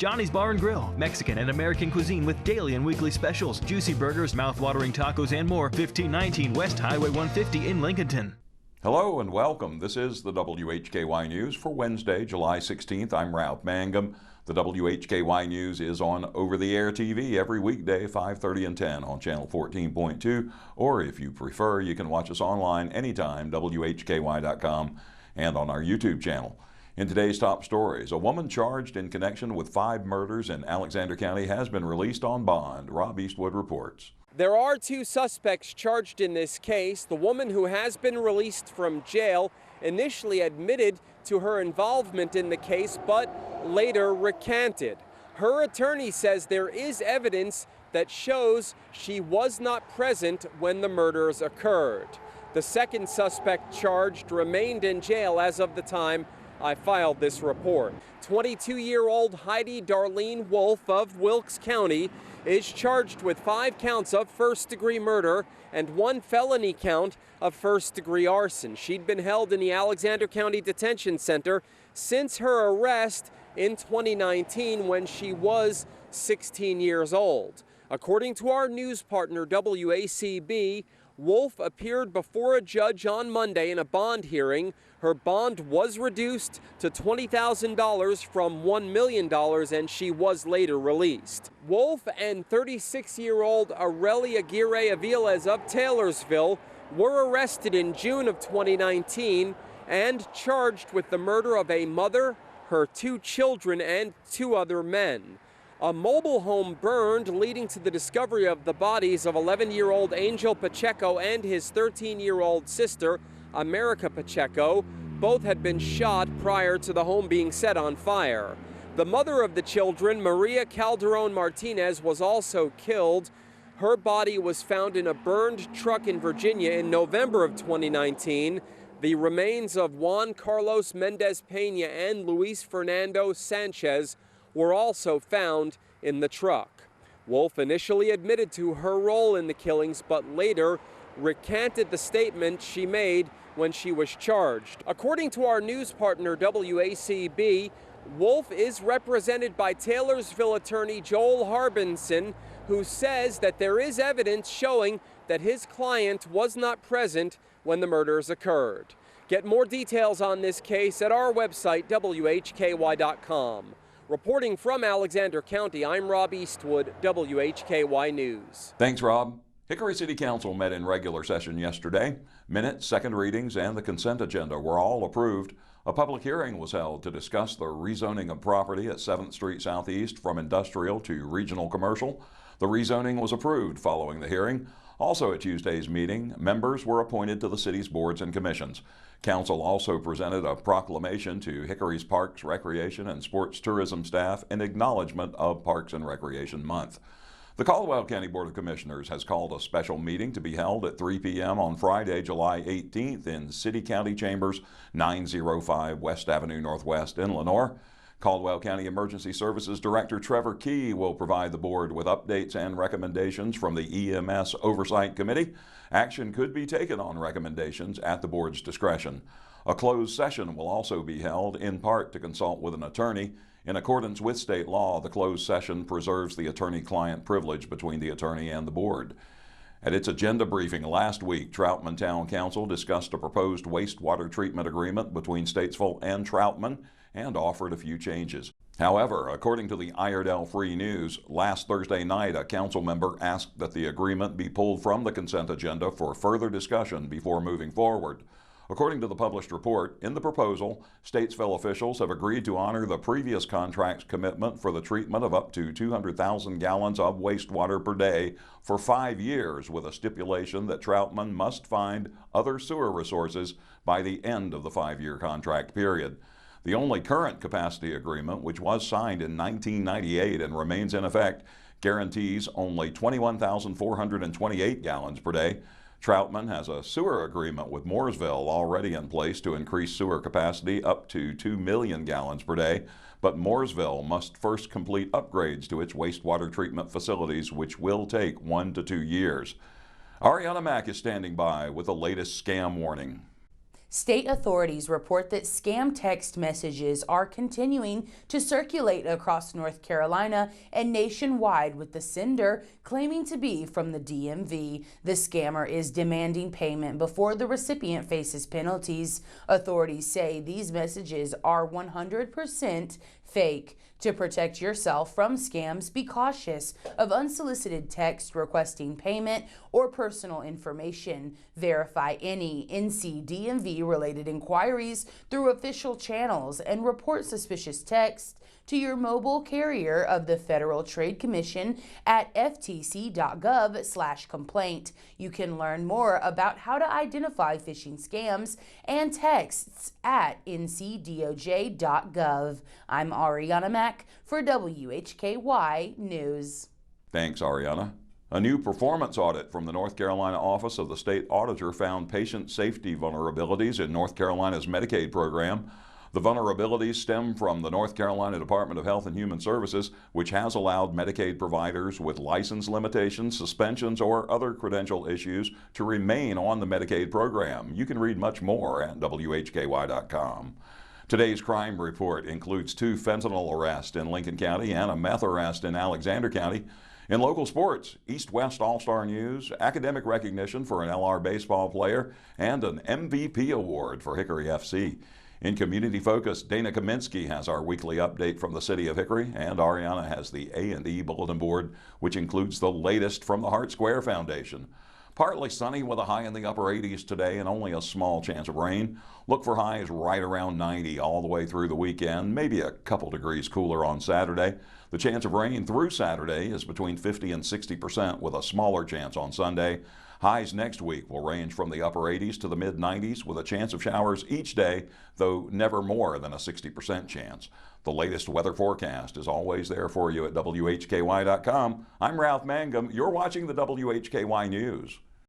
Johnny's Bar and Grill, Mexican and American cuisine with daily and weekly specials, juicy burgers, mouth-watering tacos, and more. 1519 West Highway 150 in Lincolnton. Hello and welcome. This is the WHKY News for Wednesday, July 16th. I'm Ralph Mangum. The WHKY News is on over-the-air TV every weekday, 5:30 and 10 on channel 14.2, or if you prefer, you can watch us online anytime, WHKY.com, and on our YouTube channel. In today's top stories, a woman charged in connection with 5 murders in Alexander County has been released on bond. Rob Eastwood reports. There are 2 suspects charged in this case. The woman who has been released from jail initially admitted to her involvement in the case, but later recanted. Her attorney says there is evidence that shows she was not present when the murders occurred. The second suspect charged remained in jail as of the time I filed this report. 22-year-old Heidi Darlene Wolf of Wilkes County is charged with 5 counts of first-degree murder and 1 felony count of first-degree arson. She'd been held in the Alexander County Detention Center since her arrest in 2019 when she was 16 years old. According to our news partner WACB, Wolf appeared before a judge on Monday in a bond hearing. Her bond was reduced to $20,000 from $1 million, and she was later released. Wolf and 36-year-old Aurelia Aguirre Aviles of Taylorsville were arrested in June of 2019 and charged with the murder of a mother, her 2 children, and 2 other men. A mobile home burned, leading to the discovery of the bodies of 11-year-old Angel Pacheco and his 13-year-old sister, America Pacheco. Both had been shot prior to the home being set on fire. The mother of the children, Maria Calderon Martinez, was also killed. Her body was found in a burned truck in Virginia in November of 2019. The remains of Juan Carlos Mendez Peña and Luis Fernando Sanchez were also found in the truck. Wolf initially admitted to her role in the killings, but later recanted the statement she made when she was charged. According to our news partner WACB, Wolf is represented by Taylorsville attorney Joel Harbinson, who says that there is evidence showing that his client was not present when the murders occurred. Get more details on this case at our website, WHKY.com. Reporting from Alexander County, I'm Rob Eastwood, WHKY News. Thanks, Rob. Hickory City Council met in regular session yesterday. Minutes, second readings, and the consent agenda were all approved. A public hearing was held to discuss the rezoning of property at 7th Street Southeast from industrial to regional commercial. The rezoning was approved following the hearing. Also at Tuesday's meeting, members were appointed to the city's boards and commissions. Council also presented a proclamation to Hickory's Parks, Recreation, and Sports Tourism staff in acknowledgement of Parks and Recreation Month. The Caldwell County Board of Commissioners has called a special meeting to be held at 3 p.m. on Friday, July 18th in City County Chambers, 905 West Avenue Northwest in Lenoir. Caldwell County Emergency Services Director Trevor Key will provide the board with updates and recommendations from the EMS Oversight Committee. Action could be taken on recommendations at the board's discretion. A closed session will also be held, in part to consult with an attorney. In accordance with state law, the closed session preserves the attorney-client privilege between the attorney and the board. At its agenda briefing last week, Troutman Town Council discussed a proposed wastewater treatment agreement between Statesville and Troutman and offered a few changes. However, according to the Iredell Free News, last Thursday night a council member asked that the agreement be pulled from the consent agenda for further discussion before moving forward. According to the published report, in the proposal, Statesville officials have agreed to honor the previous contract's commitment for the treatment of up to 200,000 gallons of wastewater per day for 5 years, with a stipulation that Troutman must find other sewer resources by the end of the 5-year contract period. The only current capacity agreement, which was signed in 1998 and remains in effect, guarantees only 21,428 gallons per day. Troutman has a sewer agreement with Mooresville already in place to increase sewer capacity up to 2 million gallons per day, but Mooresville must first complete upgrades to its wastewater treatment facilities, which will take 1 to 2 years. Arianna Mack is standing by with the latest scam warning. State authorities report that scam text messages are continuing to circulate across North Carolina and nationwide, with the sender claiming to be from the DMV. The scammer is demanding payment before the recipient faces penalties. Authorities say these messages are 100% fake. To protect yourself from scams, be cautious of unsolicited text requesting payment or personal information. Verify any NC-DMV related inquiries through official channels and report suspicious text to your mobile carrier of the Federal Trade Commission at ftc.gov/complaint. You can learn more about how to identify phishing scams and texts at ncdoj.gov. I'm Arianna Mack for WHKY News. Thanks, Arianna. A new performance audit from the North Carolina Office of the State Auditor found patient safety vulnerabilities in North Carolina's Medicaid program. The vulnerabilities stem from the North Carolina Department of Health and Human Services, which has allowed Medicaid providers with license limitations, suspensions, or other credential issues to remain on the Medicaid program. You can read much more at WHKY.com. Today's crime report includes 2 fentanyl arrests in Lincoln County and a meth arrest in Alexander County. In local sports, East-West All-Star News, academic recognition for an LR baseball player, and an MVP award for Hickory FC. In community focus, Dana Kaminsky has our weekly update from the city of Hickory, and Arianna has the A&E bulletin board, which includes the latest from the Hart Square Foundation. Partly sunny with a high in the upper 80s today and only a small chance of rain. Look for highs right around 90 all the way through the weekend, maybe a couple degrees cooler on Saturday. The chance of rain through Saturday is between 50 and 60% with a smaller chance on Sunday. Highs next week will range from the upper 80s to the mid 90s with a chance of showers each day, though never more than a 60% chance. The latest weather forecast is always there for you at WHKY.com. I'm Ralph Mangum. You're watching the WHKY News.